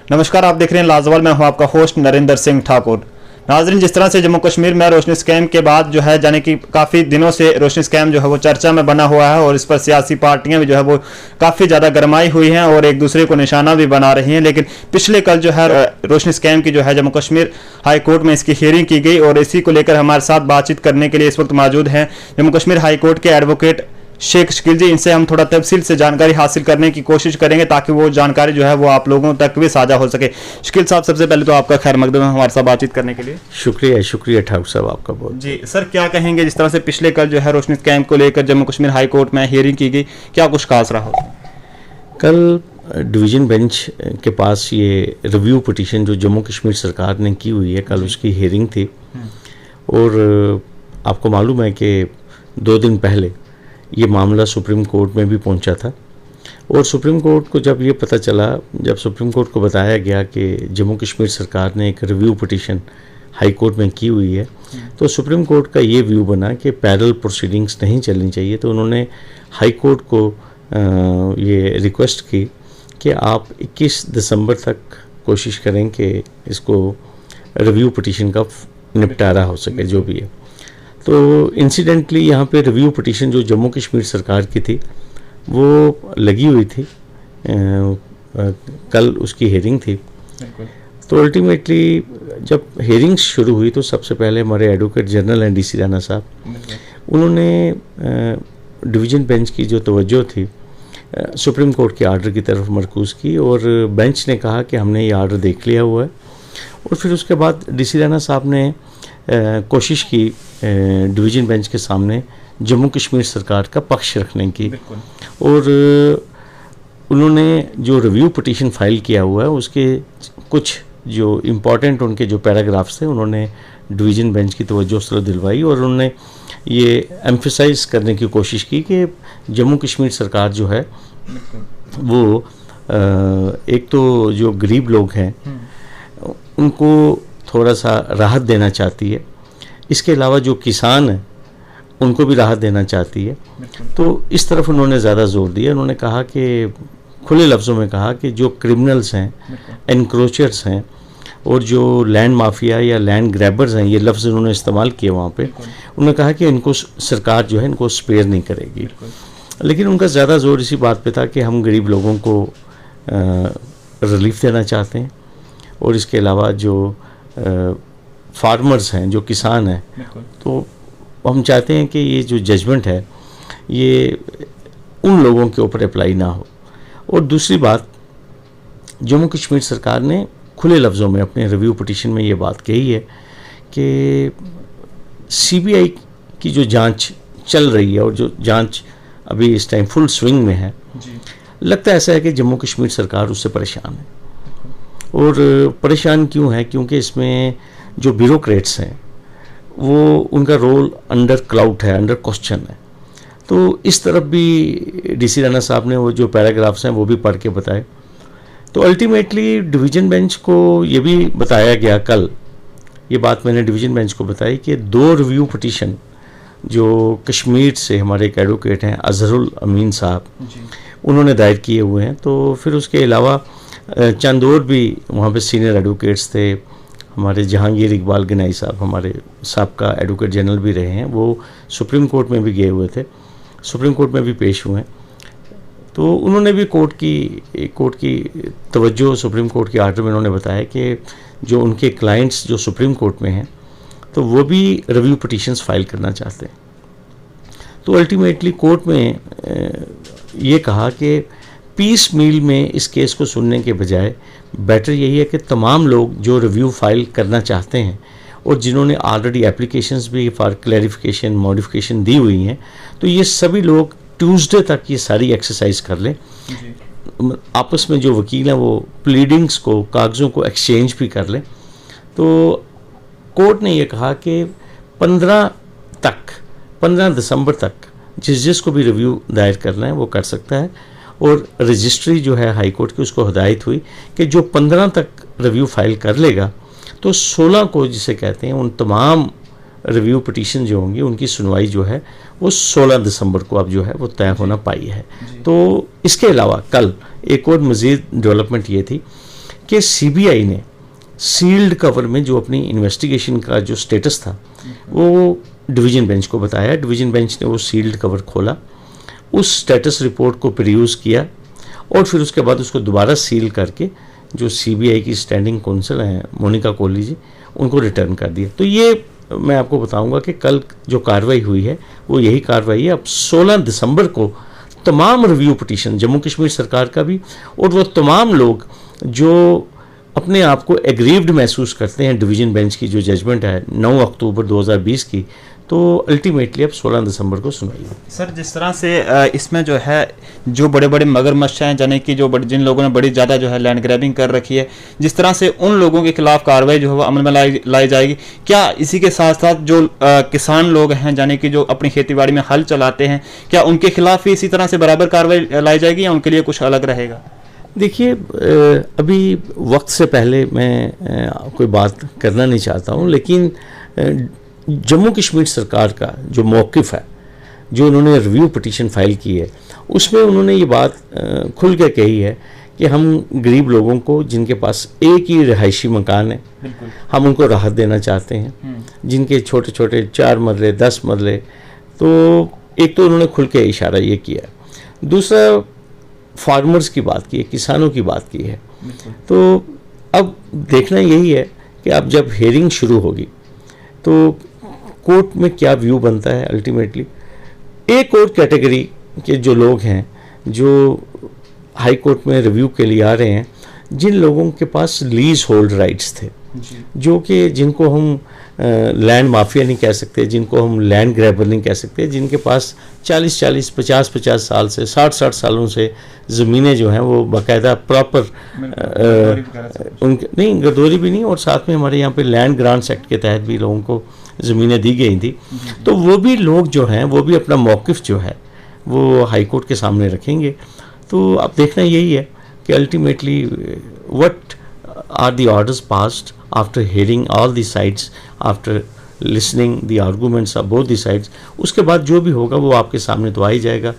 नमस्कार, आप देख रहे हैं लाजवाल। मैं हूं आपका होस्ट नरेंद्र सिंह ठाकुर। नाजरीन, जिस तरह से जम्मू कश्मीर में रोशनी स्कैम के बाद जो है यानी कि काफ़ी दिनों से रोशनी स्कैम जो है वो चर्चा में बना हुआ है और इस पर सियासी पार्टियां भी जो है वो काफ़ी ज़्यादा गरमाई हुई हैं और एक दूसरे को निशाना भी बना रही हैं। लेकिन पिछले कल जो है रोशनी स्कैम की जो है जम्मू कश्मीर हाई कोर्ट में इसकी हियरिंग की गई और इसी को लेकर हमारे साथ बातचीत करने के लिए इस वक्त मौजूद हैं जम्मू कश्मीर हाई कोर्ट के एडवोकेट शेख शकील जी। इनसे हम थोड़ा तफसील से जानकारी हासिल करने की कोशिश करेंगे ताकि वो जानकारी जो है वो आप लोगों तक भी साझा हो सके। शकील साहब, सबसे पहले तो आपका खैर मकदम है हमारे साथ बातचीत करने के लिए। शुक्रिया ठाकुर साहब आपका बहुत। जी सर, क्या कहेंगे जिस तरह से पिछले कल जो है रोशनी स्कैम को लेकर जम्मू कश्मीर हाई कोर्ट में हियरिंग की गई, क्या कुछ खास रहा? कल डिवीज़न बेंच के पास ये रिव्यू पिटीशन जो जम्मू कश्मीर सरकार ने की हुई है, कल उसकी हियरिंग थी। और आपको मालूम है कि 2 दिन पहले ये मामला सुप्रीम कोर्ट में भी पहुंचा था और सुप्रीम कोर्ट को जब ये पता चला, जब सुप्रीम कोर्ट को बताया गया कि जम्मू कश्मीर सरकार ने एक रिव्यू पिटीशन हाई कोर्ट में की हुई है, तो सुप्रीम कोर्ट का ये व्यू बना कि पैरेलल प्रोसीडिंग्स नहीं चलनी चाहिए। तो उन्होंने हाई कोर्ट को ये रिक्वेस्ट की कि आप 21 दिसंबर तक कोशिश करें कि इसको रिव्यू पिटीशन का निपटारा हो सके, जो भी है। तो इंसिडेंटली यहाँ पे रिव्यू पिटीशन जो जम्मू कश्मीर सरकार की थी वो लगी हुई थी। कल उसकी हियरिंग थी। तो अल्टीमेटली जब हियरिंग्स शुरू हुई तो सबसे पहले हमारे advocate general and DC Rana साहब, उन्होंने डिवीज़न बेंच की जो तवज्जो थी सुप्रीम कोर्ट के आर्डर की तरफ मरकूज़ की और बेंच ने कहा कि हमने ये आर्डर देख लिया हुआ है। और फिर उसके बाद डीसी राणा साहब ने कोशिश की डिवीज़न बेंच के सामने जम्मू कश्मीर सरकार का पक्ष रखने की। और उन्होंने जो रिव्यू पिटीशन फाइल किया हुआ है उसके कुछ जो इम्पोर्टेंट उनके जो पैराग्राफ्स थे उन्होंने डिवीज़न बेंच की तवज्जो से दिलवाई और उन्होंने ये एम्फसाइज करने की कोशिश की कि जम्मू कश्मीर सरकार जो है वो एक तो जो गरीब लोग हैं उनको थोड़ा सा राहत देना चाहती है, इसके अलावा जो किसान हैं उनको भी राहत देना चाहती है। तो इस तरफ उन्होंने ज़्यादा जोर दिया। उन्होंने कहा कि खुले लफ्ज़ों में कहा कि जो क्रिमिनल्स हैं, एनक्रोचर्स हैं और जो लैंड माफिया या लैंड ग्रैबर्स हैं, ये लफ्ज़ उन्होंने इस्तेमाल किए वहाँ पे। उन्होंने कहा कि इनको सरकार जो है इनको स्पेयर नहीं करेगी। लेकिन उनका ज़्यादा जोर इसी बात पे था कि हम गरीब लोगों को रिलीफ देना चाहते हैं और इसके अलावा जो फार्मर्स हैं, जो किसान हैं, तो हम चाहते हैं कि ये जो जजमेंट है ये उन लोगों के ऊपर अप्लाई ना हो। और दूसरी बात, जम्मू कश्मीर सरकार ने खुले लफ्ज़ों में अपने रिव्यू पिटीशन में ये बात कही है कि सीबीआई की जो जांच चल रही है और जो जांच अभी इस टाइम फुल स्विंग में है, लगता ऐसा है कि जम्मू कश्मीर सरकार उससे परेशान है। और परेशान क्यों है? क्योंकि इसमें जो ब्यूरोक्रेट्स हैं वो उनका रोल अंडर क्लाउड है, अंडर क्वेश्चन है। तो इस तरफ भी डीसी राणा साहब ने वो जो पैराग्राफ्स हैं वो भी पढ़ के बताए। तो अल्टीमेटली डिवीज़न बेंच को ये भी बताया गया, कल ये बात मैंने डिवीज़न बेंच को बताई कि 2 रिव्यू पिटीशन जो कश्मीर से हमारे एक एडवोकेट हैं अजहरुल अमीन साहब, उन्होंने दायर किए हुए हैं। तो फिर उसके अलावा चंद और भी वहाँ पे सीनियर एडवोकेट्स थे। हमारे जहांगीर इकबाल गनाई साहब, हमारे साबका एडवोकेट जनरल भी रहे हैं, वो सुप्रीम कोर्ट में भी गए हुए थे, सुप्रीम कोर्ट में भी पेश हुए हैं। तो उन्होंने भी कोर्ट की तवज्जो सुप्रीम कोर्ट के आर्डर में उन्होंने बताया कि जो उनके क्लाइंट्स जो सुप्रीम कोर्ट में हैं तो वो भी रिव्यू पिटीशंस फाइल करना चाहते हैं। तो अल्टीमेटली कोर्ट में ये कहा कि पीस मील में इस केस को सुनने के बजाय बेटर यही है कि तमाम लोग जो रिव्यू फाइल करना चाहते हैं और जिन्होंने ऑलरेडी एप्लीकेशंस भी फॉर क्लैरिफिकेशन मॉडिफिकेशन दी हुई हैं, तो ये सभी लोग ट्यूसडे तक ये सारी एक्सरसाइज कर लें। आपस में जो वकील हैं वो प्लीडिंग्स को, कागज़ों को एक्सचेंज भी कर लें। तो कोर्ट ने ये कहा कि 15 दिसंबर तक जिसको भी रिव्यू दायर करना है वो कर सकता है। और रजिस्ट्री जो है हाई कोर्ट की उसको हिदायत हुई कि जो 15 तक रिव्यू फाइल कर लेगा तो 16 को, जिसे कहते हैं, उन तमाम रिव्यू पिटीशन जो होंगी उनकी सुनवाई जो है वो 16 दिसंबर को अब जो है वो तय होना पाई है। तो इसके अलावा कल एक और मज़ीद डेवलपमेंट ये थी कि सीबीआई ने सील्ड कवर में जो अपनी इन्वेस्टिगेशन का जो स्टेटस था वो डिवीज़न बेंच को बताया। डिवीज़न बेंच ने वो सील्ड कवर खोला, उस स्टेटस रिपोर्ट को प्रोड्यूस किया और फिर उसके बाद उसको दोबारा सील करके जो सीबीआई की स्टैंडिंग काउंसिल हैं मोनिका कोहली जी, उनको रिटर्न कर दिया। तो ये मैं आपको बताऊंगा कि कल जो कार्रवाई हुई है वो यही कार्रवाई है। अब 16 दिसंबर को तमाम रिव्यू पिटीशन जम्मू कश्मीर सरकार का भी और वो तमाम लोग जो अपने आप को एग्रीव्ड महसूस करते हैं डिवीज़न बेंच की जो जजमेंट है 9 अक्टूबर 2020 की, तो अल्टीमेटली अब 16 दिसंबर को सुनाई। सर, जिस तरह से इसमें जो है जो बड़े बड़े मगरमच्छ हैं, यानी कि जो जिन लोगों ने बड़ी ज़्यादा जो है लैंड ग्रैबिंग कर रखी है, जिस तरह से उन लोगों के खिलाफ कार्रवाई जो है वो अमल में लाई जाएगी, क्या इसी के साथ साथ जो किसान लोग हैं यानी कि जो अपनी खेतीबाड़ी में हल चलाते हैं, क्या उनके खिलाफ भी इसी तरह से बराबर कार्रवाई लाई जाएगी या उनके लिए कुछ अलग रहेगा? देखिए, अभी वक्त से पहले मैं कोई बात करना नहीं चाहता हूँ, लेकिन जम्मू कश्मीर सरकार का जो मौक़िफ़ है, जो उन्होंने रिव्यू पिटीशन फाइल की है, उसमें उन्होंने ये बात खुल के कही है कि हम गरीब लोगों को जिनके पास एक ही रिहायशी मकान है, हम उनको राहत देना चाहते हैं। जिनके छोटे छोटे 4 मरले 10 मरले, तो एक तो उन्होंने खुल के इशारा ये किया है। दूसरा, फार्मर्स की बात की है, किसानों की बात की है। तो अब देखना यही है कि अब जब हेयरिंग शुरू होगी तो कोर्ट में क्या व्यू बनता है। अल्टीमेटली एक और कैटेगरी के जो लोग हैं जो हाई कोर्ट में रिव्यू के लिए आ रहे हैं, जिन लोगों के पास लीज होल्ड राइट्स थे, जो कि जिनको हम लैंड माफिया नहीं कह सकते, जिनको हम लैंड ग्रैबर नहीं कह सकते, जिनके पास 40-40, 50-50 साल से 60-60 सालों से ज़मीनें जो हैं वो बाकायदा प्रॉपर उनके नहीं, गरदौरी भी नहीं, और साथ में हमारे यहाँ पे लैंड ग्रांट्स एक्ट के तहत भी लोगों को ज़मीनें दी गई थी। तो वो भी लोग जो हैं वो भी अपना मौक़िफ़ जो है वो हाई कोर्ट के सामने रखेंगे। तो अब देखना यही है कि ultimately what are the orders passed after hearing all the sides, after listening the arguments of both the sides, उसके बाद जो भी होगा वो आपके सामने तो आ ही जाएगा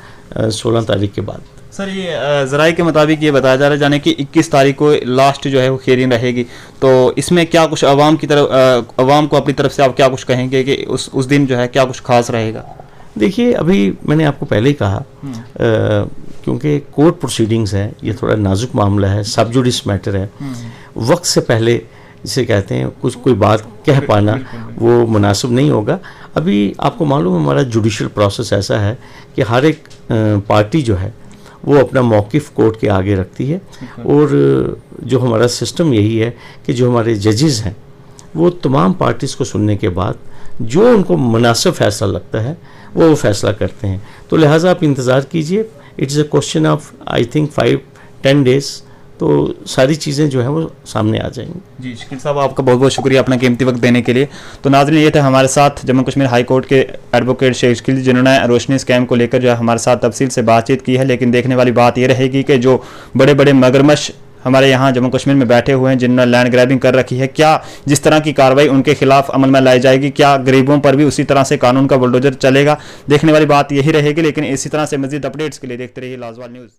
16 तारीख के बाद। सर, ये ज़राए के मुताबिक ये बताया जा रहा है जाने कि 21 तारीख को लास्ट जो है वो हेयरिंग रहेगी, तो इसमें क्या कुछ अवाम की तरफ, अवाम को अपनी तरफ से आप क्या कुछ कहेंगे कि उस दिन जो है क्या कुछ खास रहेगा? देखिए, अभी मैंने आपको पहले ही कहा, क्योंकि कोर्ट प्रोसीडिंग्स है, ये थोड़ा नाजुक मामला है, सब जुडिस मैटर है, वक्त से पहले जिसे कहते हैं कुछ कोई बात कह पाना वो मुनासिब नहीं होगा। अभी आपको मालूम है हमारा जुडिशल प्रोसेस ऐसा है कि हर एक पार्टी जो है वो अपना मौक़िफ़ कोर्ट के आगे रखती है, और जो हमारा सिस्टम यही है कि जो हमारे जजेस हैं वो तमाम पार्टीज़ को सुनने के बाद जो उनको मुनासिब फ़ैसला लगता है वो फैसला करते हैं। तो लिहाजा आप इंतज़ार कीजिए, it's a question of I think 5-10 days, तो सारी चीज़ें जो हैं वो सामने आ जाएंगी। जी, शकील साहब, आपका बहुत बहुत शुक्रिया अपना कीमती वक्त देने के लिए। तो नाज़रीन, ये थे हमारे साथ जम्मू कश्मीर हाई कोर्ट के एडवोकेट शेख शकील, जिन्होंने रोशनी स्कैम को लेकर जो है हमारे साथ तफसील से बातचीत की है। लेकिन देखने वाली बात ये रहेगी कि जो बड़े बड़े मगरमच्छ हमारे यहाँ जम्मू कश्मीर में बैठे हुए हैं, जिन्होंने लैंड ग्रैबिंग कर रखी है, क्या जिस तरह की कार्रवाई उनके खिलाफ अमल में लाई जाएगी, क्या गरीबों पर भी उसी तरह से कानून का बुलडोजर चलेगा? देखने वाली बात यही रहेगी। लेकिन इसी तरह से मजीद अपडेट्स के लिए देखते रहिए लाजवाल न्यूज़।